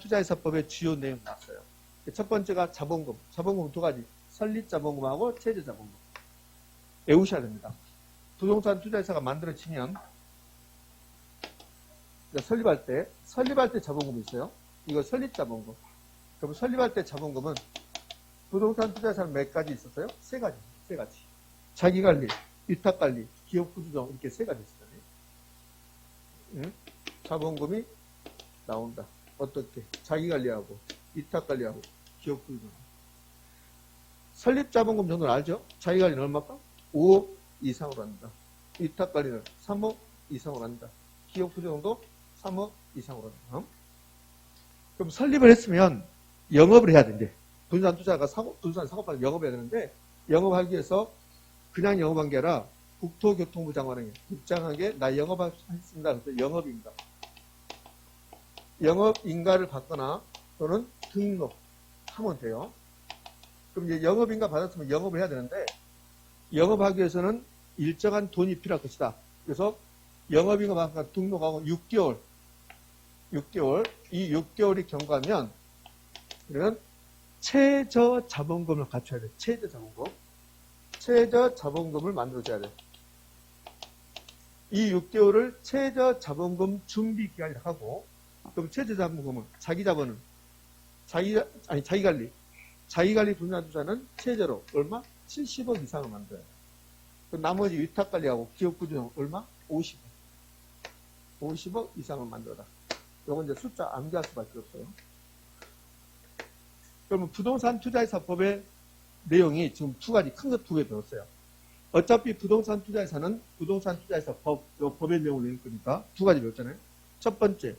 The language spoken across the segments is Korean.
부동산투자회사법의 주요 내용 나왔어요. 첫 번째가 자본금. 자본금 두 가지. 설립자본금하고 최저자본금. 외우셔야 됩니다. 부동산투자회사가 만들어지면 설립할 때 자본금이 있어요. 이거 설립자본금. 그럼 설립할 때 자본금은 부동산투자회사는 몇 가지 있었어요? 세 가지. 자기관리, 위탁관리, 기업구조정 이렇게 세 가지 있어요. 응? 자본금이 나온다. 어떻게? 자기관리하고 위탁관리하고 기업구조정. 설립자본금 정도는 알죠? 자기관리는 얼마까? 5억 이상으로 한다. 위탁관리는 3억 이상으로 한다. 기업구조정도 3억 이상으로 한다. 그럼 설립을 했으면 영업을 해야 된대. 부동산투자가 부동산 사업하는 영업해야 되는데 영업하기 위해서 그냥 영업한 게 아니라 국토교통부 장관에게 국장에게 나 영업하겠습니다. 그래서 영업인가를 받거나 또는 등록하면 돼요. 그럼 이제 영업인가 받았으면 영업을 해야 되는데 영업하기 위해서는 일정한 돈이 필요할 것이다. 그래서 영업인가 받거나 등록하고 6개월 이 6개월이 경과하면 그러면 최저 자본금을 갖춰야 돼. 최저 자본금을 만들어줘야 돼. 이 6개월을 최저 자본금 준비 기간이라고 하고, 그럼 최저 자본금은 자기자본은 자기관리 부동산투자는 최저로 얼마? 70억 이상을 만들어요. 그럼 나머지 위탁관리하고 기업구조는 얼마? 50억 이상을 만들어라. 요건 이제 숫자 암기할 수밖에 없어요. 그러면 부동산투자회사법의 내용이 지금 두 가지, 큰 거 두 개 배웠어요. 어차피 부동산투자회사는 부동산투자회사법, 요 법의 내용을 내릴 거니까 두 가지 배웠잖아요. 첫 번째,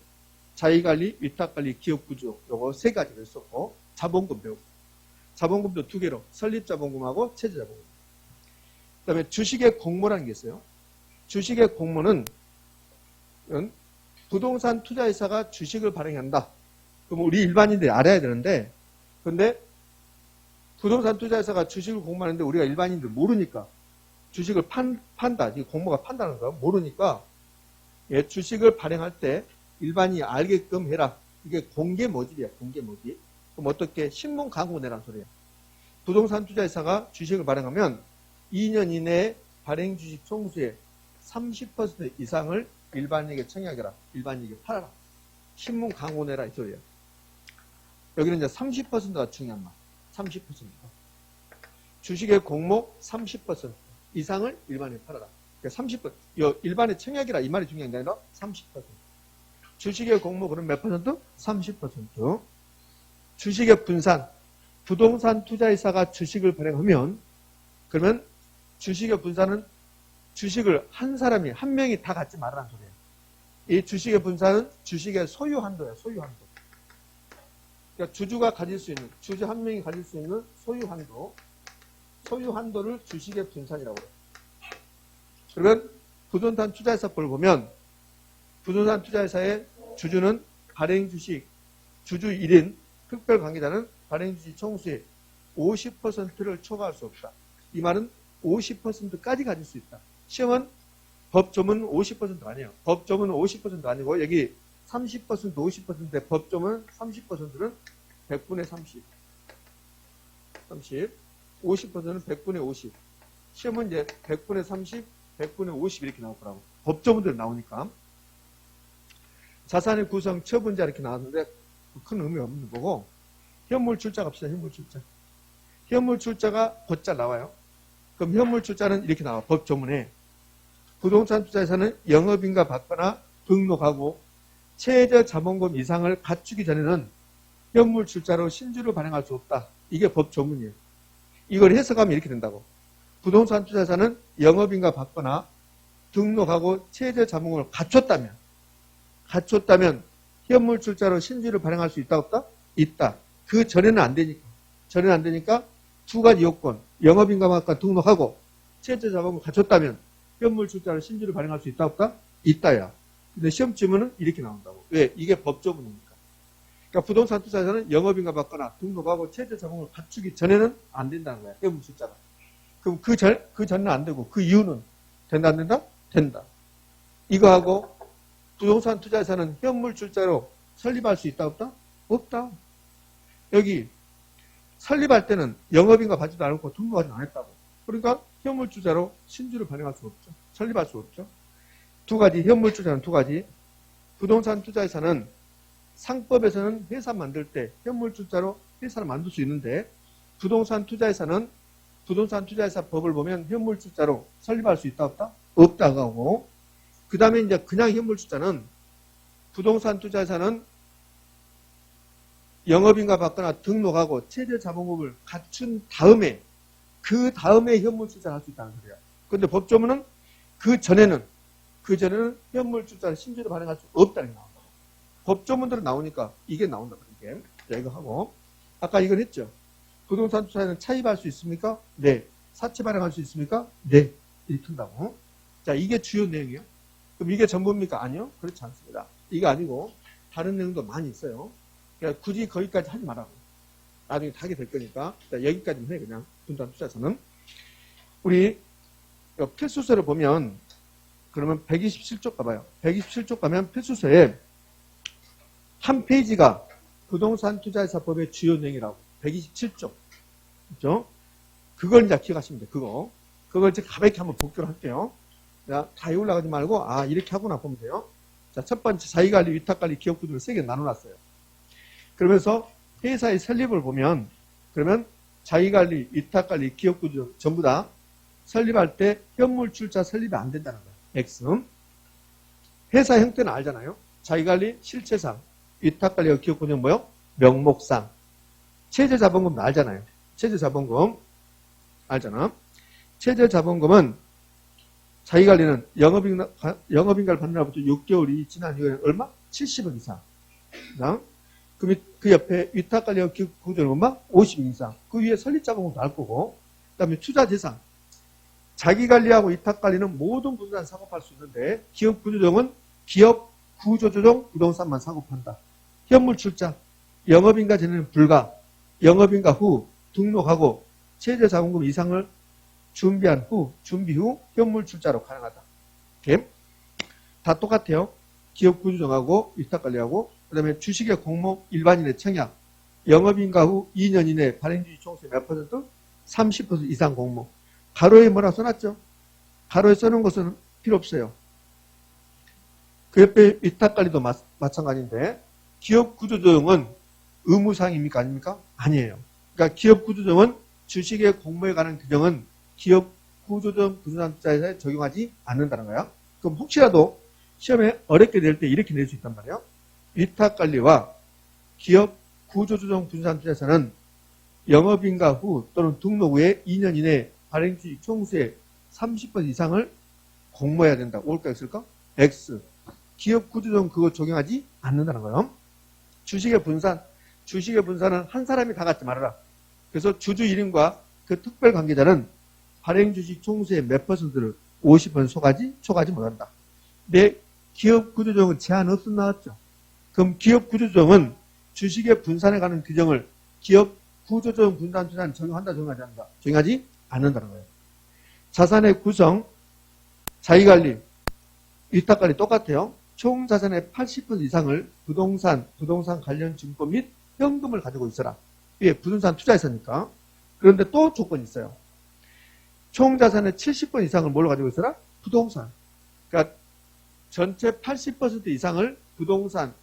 자기관리, 위탁관리, 기업구조, 요거 세 가지 배웠었고, 자본금 배우고. 자본금도 두 개로, 설립자본금하고 최저자본금. 그 다음에 주식의 공모라는 게 있어요. 주식의 공모는 부동산투자회사가 주식을 발행한다. 그럼 우리 일반인들이 알아야 되는데, 근데 부동산 투자회사가 주식을 공모하는데 우리가 일반인들 모르니까 주식을 판다. 이 공모가 판다는 거 모르니까 주식을 발행할 때 일반인이 알게끔 해라. 이게 공개 모집이야. 공개 모집. 그럼 어떻게? 신문 광고 내란 소리야. 부동산 투자회사가 주식을 발행하면 2년 이내에 발행 주식 총수의 30% 이상을 일반인에게 청약해라. 일반인에게 팔아라. 신문 광고 내라 이 소리야. 여기는 이제 30%가 중요한 말. 30%. 주식의 공모 30% 이상을 일반에 팔아라. 그러니까 30%. 일반의 청약이라 이 말이 중요한 게 아니라 30%. 주식의 공모 그럼 몇 퍼센트? 30%. 주식의 분산. 부동산 투자회사가 주식을 발행하면 그러면 주식의 분산은 주식을 한 사람이, 한 명이 다 갖지 말라는 소리예요. 이 주식의 분산은 주식의 소유 한도예요. 소유 한도. 그러니까 주주가 가질 수 있는, 주주 한 명이 가질 수 있는 소유 한도를 주식의 분산이라고 해요. 그러면 부동산 투자회사법을 보면 부동산 투자회사의 주주는 발행 주식, 주주 1인, 특별 관계자는 발행 주식 총수의 50%를 초과할 수 없다. 이 말은 50%까지 가질 수 있다. 시험은 법조문 50%가 아니에요. 법조문 50%가 아니고 여기 30%, 50%인데 법조문 30%는 100분의 30. 50%는 100분의 50. 시험은 이제 100분의 30, 100분의 50 이렇게 나올 거라고. 법조문들 나오니까. 자산의 구성, 처분자 이렇게 나왔는데 큰 의미 없는 거고. 현물 출자 갑시다. 현물 출자. 현물 출자가 곧잘 나와요. 그럼 현물 출자는 이렇게 나와. 법조문에. 부동산 투자에서는 영업인가 받거나 등록하고 최저 자본금 이상을 갖추기 전에는 현물 출자로 신주를 발행할 수 없다. 이게 법조문이에요. 이걸 해석하면 이렇게 된다고. 부동산 투자에서는 영업인가 받거나 등록하고 최저 자본금을 갖췄다면 현물 출자로 신주를 발행할 수 있다 없다? 있다. 그 전에는 안 되니까 두 가지 요건. 영업인가 받거나 등록하고 최저 자본금을 갖췄다면 현물 출자로 신주를 발행할 수 있다 없다? 있다야. 근데 시험 질문은 이렇게 나온다고. 왜? 이게 법조문이니까. 그러니까 부동산 투자에서는 영업인가 받거나 등록하고 최저 자본금을 갖추기 전에는 안 된다는 거야. 현물 출자가. 그럼 그 전에는 안 되고 그 이유는 된다 안 된다? 된다. 이거하고 부동산 투자에서는 현물 출자로 설립할 수 있다 없다? 없다. 여기 설립할 때는 영업인과 받지도 않고 등록하지 않았다고. 그러니까 현물주자로 신주를 발행할 수 없죠. 설립할 수 없죠. 두 가지, 현물주자는 두 가지. 부동산 투자회사는 상법에서는 회사 만들 때 현물주자로 회사를 만들 수 있는데 부동산 투자회사는 부동산 투자회사 법을 보면 현물주자로 설립할 수 있다 없다? 없다고 하고 그 다음에 이제 그냥 현물주자는 부동산 투자회사는 영업인과 받거나 등록하고 최저자본금을 갖춘 다음에 그 다음에 현물주자를 할 수 있다는 소리야. 그런데 법조문은 그 전에는 현물주자를 신주로 발행할 수 없다는 게 나온다. 법조문들은 나오니까 이게 나온다. 이게. 자, 이거 하고 아까 이걸 했죠. 부동산 투자에는 차입할 수 있습니까? 네. 사채 발행할 수 있습니까? 네. 이렇게 한다고. 자, 이게 주요 내용이에요. 그럼 이게 전부입니까? 아니요. 그렇지 않습니다. 이게 아니고 다른 내용도 많이 있어요. 그러니까 굳이 거기까지 하지 말라고. 나중에 다 하게 될 거니까. 자, 여기까지만 해 그냥. 부동산 투자에서는. 우리 필수서를 보면 그러면 127쪽 가봐요. 127쪽 가면 필수서에 한 페이지가 부동산 투자회사법의 주요 내용이라고. 127쪽. 그죠? 그걸 이제 기억하시면 돼요. 그걸 이제 가볍게 한번 복교를 할게요. 자, 다 올라가지 말고, 이렇게 하고나 보면 돼요. 자, 첫 번째, 자기관리, 위탁관리, 기업구조를 세개 나눠놨어요. 그러면서 회사의 설립을 보면, 그러면 자기관리, 위탁관리, 기업구조 전부 다 설립할 때 현물출자 설립이 안 된다는 거예요. X. 회사 형태는 알잖아요. 자기관리, 실체상, 위탁관리와 기업구조는 뭐요? 명목상. 최저자본금 알잖아요. 최저자본금 알잖아. 최저자본금은 자기관리는 영업인가를 받는 날부터 6개월이 지난 이후에 얼마? 70억 이상. 그럼 그 옆에 위탁관리와 기업구조는 얼마? 50억 이상. 그 위에 설립자본금도 알 거고. 그 다음에 투자재산. 자기관리하고 위탁관리는 모든 부동산 사고팔 수 있는데 기업구조정은 기업구조조정 부동산만 사고판다. 현물출자. 영업인가 전에는 불가. 영업인가 후 등록하고 최저자본금 이상을 준비한 후, 준비 후 현물출자로 가능하다. 이렇게. 다 똑같아요. 기업구조정하고 위탁관리하고 그 다음에 주식의 공모 일반인의 청약 영업인가 후 2년 이내 발행주식 총수의 몇 %? 30% 이상 공모. 가로에 뭐라 써놨죠? 가로에 써놓은 것은 필요 없어요. 그 옆에 위탁관리도 마찬가지인데 기업구조정은 의무사항입니까? 아닙니까? 아니에요. 그러니까 기업구조정은 주식의 공모에 관한 규정은 기업구조정 부동산투자회사에 적용하지 않는다는 거야. 그럼 혹시라도 시험에 어렵게 낼 때 이렇게 낼 수 있단 말이에요. 위탁관리와 기업구조조정 부동산투자회사는 영업인가 후 또는 등록 후에 2년 이내 발행주식 총수의 30% 이상을 공모해야 된다. 올까 있을까? X. 기업구조조정 그거 적용하지 않는다는 거예요. 주식의 분산은 한 사람이 다 갖지 말아라. 그래서 주주 1인과 그 특별 관계자는 발행주식 총수의 몇 %를 50% 초과하지 못한다. 내 기업구조조정은 제한 없음 나왔죠. 그럼 기업구조조정은 주식의 분산에 관한 규정을 기업구조조정 분산투자는 적용한다, 적용하지 않는다. 적용하지 않는다는 거예요. 자산의 구성, 자기관리, 위탁관리 똑같아요. 총 자산의 80% 이상을 부동산 관련 증권 및 현금을 가지고 있어라. 이게 부동산 투자회사니까. 그런데 또 조건이 있어요. 총 자산의 70% 이상을 뭘로 가지고 있어라? 부동산. 그러니까 전체 80% 이상을 부동산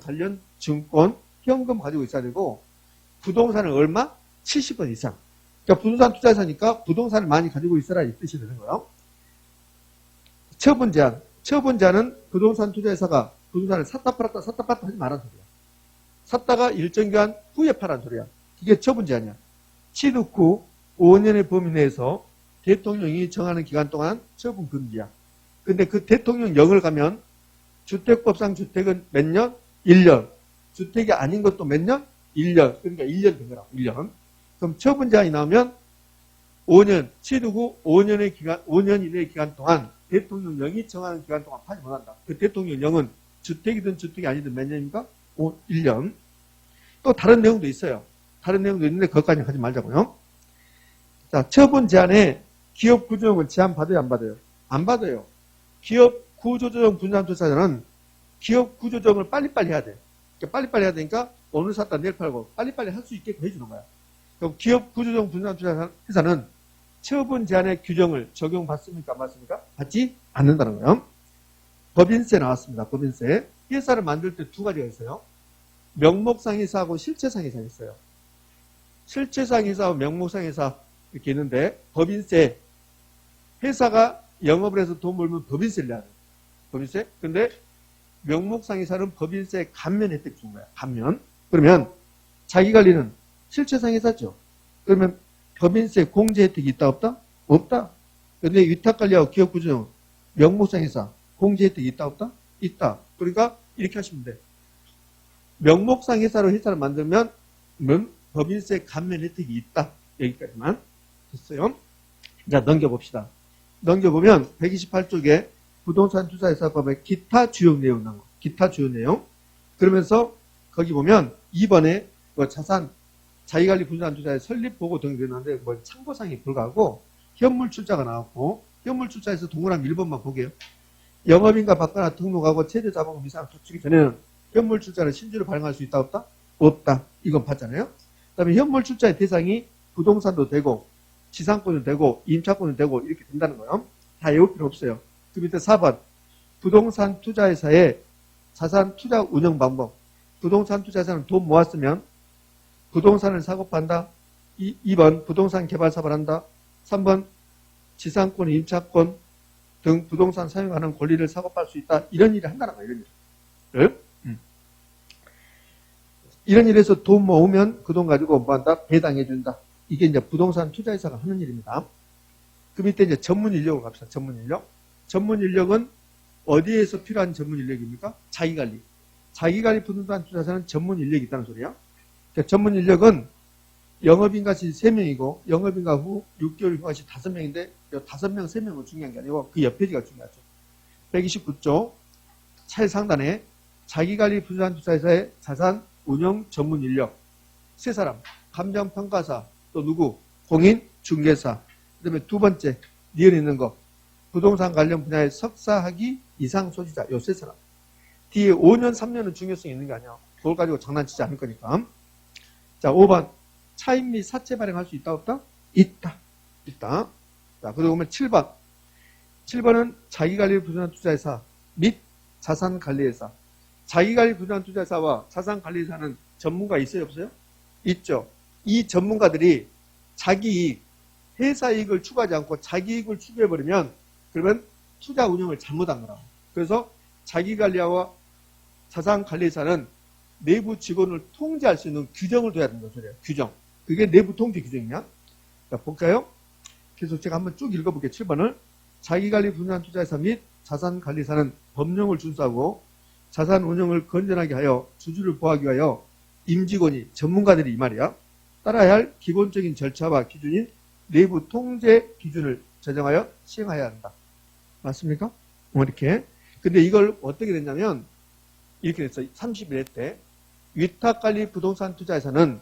관련 증권, 현금 가지고 있어야 되고 부동산은 얼마? 70% 이상. 그러니까 부동산 투자회사니까 부동산을 많이 가지고 있어라 이 뜻이 되는 거예요. 처분 제한은 부동산 투자회사가 부동산을 샀다 팔았다 하지 말라는 소리야. 샀다가 일정 기간 후에 팔라는 소리야. 이게 처분 제한이야. 취득 후 5년의 범위 내에서 대통령이 정하는 기간 동안 처분 금지야. 근데 그 대통령령을 가면 주택법상 주택은 몇 년? 1년. 주택이 아닌 것도 몇 년? 1년. 그러니까 1년 된 거라고. 1년. 그럼 처분 제한이 나오면 5년, 취득 후 5년 이내의 기간 동안 대통령령이 정하는 기간 동안 파지 못한다. 그 대통령령은 주택이든 주택이 아니든 몇 년입니까? 1년. 또 다른 내용도 있어요. 다른 내용도 있는데 그것까지는 하지 말자고요. 자, 처분 제한에 기업 구조조정을 제한 받아요, 안 받아요? 안 받아요. 기업 구조조정 분산투자자는 기업 구조조정을 빨리빨리 해야 돼. 그러니까 빨리빨리 해야 되니까 오늘 샀다 내일 팔고 빨리빨리 할 수 있게끔 해주는 거야. 그럼 기업 구조적 분산투자회사는 처분 제한의 규정을 적용받습니까? 안 받습니까? 받지 않는다는 거예요. 법인세 나왔습니다. 법인세. 회사를 만들 때 두 가지가 있어요. 명목상 회사하고 실체상 회사가 있어요. 실체상 회사와 명목상 회사 이렇게 있는데 법인세, 회사가 영업을 해서 돈 벌면 법인세를 내야 돼요. 법인세. 근데 명목상 회사는 법인세 감면 혜택 준 거야. 감면. 그러면 자기관리는 실체상 회사죠. 그러면 법인세 공제 혜택이 있다 없다? 없다. 근데 위탁관리하고 기업구조는 명목상 회사 공제 혜택이 있다 없다? 있다. 그러니까 이렇게 하시면 돼. 명목상 회사로 회사를 만들면 법인세 감면 혜택이 있다. 여기까지만 됐어요. 자, 넘겨봅시다. 넘겨보면 128쪽에 부동산 투자회사법의 기타 주요 내용 나온 거. 기타 주요 내용. 그러면서 거기 보면 2번에 뭐 자산 자기관리 분산 투자의 설립 보고 등이 되는데 뭐 참고사항이 불가하고 현물 출자가 나왔고 현물 출자에서 동그라미 1번만 보게요. 영업인과 받거나 등록하고 최대 자본 미상 도출이 전에는 현물 출자를 신주로 발행할 수 있다 없다? 없다. 이건 봤잖아요. 그 다음에 현물 출자의 대상이 부동산도 되고 지상권도 되고 임차권도 되고 이렇게 된다는 거예요. 다 외울 필요 없어요. 그 밑에 4번 부동산 투자회사의 자산 투자 운영 방법. 부동산 투자회사는 돈 모았으면 부동산을 사고 판다. 2번 부동산 개발 사업을 한다. 3번 지상권, 임차권 등 부동산 사용하는 권리를 사고 팔 수 있다. 이런 일을 한다는 거예요. 이런 일을. 이런 일에서 돈 모으면 그 돈 가지고 뭐 한다? 배당해 준다. 이게 이제 부동산 투자회사가 하는 일입니다. 그 밑에 이제 전문 인력으로 갑시다. 전문 인력. 전문 인력은 어디에서 필요한 전문 인력입니까? 자기관리. 자기관리 부동산 투자회사는 전문 인력이 있다는 소리야. 그러니까 전문 인력은 영업인같이 3명이고 영업인가 후 6개월 후같이 5명인데 5명, 3명은 중요한 게 아니고 그 옆에 지가 중요하죠. 129조 차일상단에 자기관리 부동산 투자회사의 자산 운영 전문 인력 3사람 감정평가사 또 누구? 공인, 중개사. 그 다음에 두 번째 니은 있는 거 부동산 관련 분야의 석사학위 이상 소지자 요 3사람. 뒤에 5년, 3년은 중요성이 있는 게 아니야. 그걸 가지고 장난치지 않을 거니까. 자, 5번 차입 및 사채 발행할 수 있다 없다? 있다. 있다. 자, 그리고 보면 7번. 7번은 자기관리 부동산 투자회사 및 자산관리회사. 자기관리 부동산 투자회사와 자산관리회사는 전문가 있어요 없어요? 있죠. 이 전문가들이 자기 이익, 회사 이익을 추구하지 않고 자기 이익을 추구해버리면 그러면 투자 운영을 잘못한 거라고. 그래서 자기관리와 자산관리회사는 내부 직원을 통제할 수 있는 규정을 둬야 된다는 소리예요. 규정. 그게 내부 통제 규정이냐? 자, 볼까요? 계속 제가 한번 쭉 읽어볼게요. 7번을. 자기관리 분산 투자회사 및 자산관리사는 법령을 준수하고 자산 운영을 건전하게 하여 주주를 보호하기 위하여 임직원이 전문가들이 이 말이야. 따라야 할 기본적인 절차와 기준인 내부 통제 기준을 제정하여 시행해야 한다. 맞습니까? 이렇게. 근데 이걸 어떻게 됐냐면 이렇게 됐어. 31회 때 위탁관리 부동산 투자에서는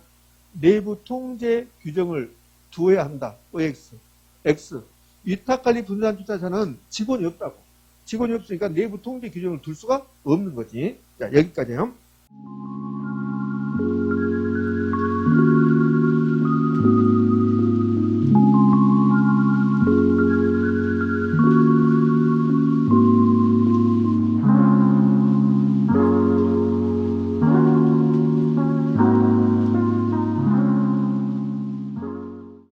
내부 통제 규정을 두어야 한다. OX. X. 위탁관리 부동산 투자에서는 직원이 없다고. 직원이 없으니까 내부 통제 규정을 둘 수가 없는 거지. 자, 여기까지요.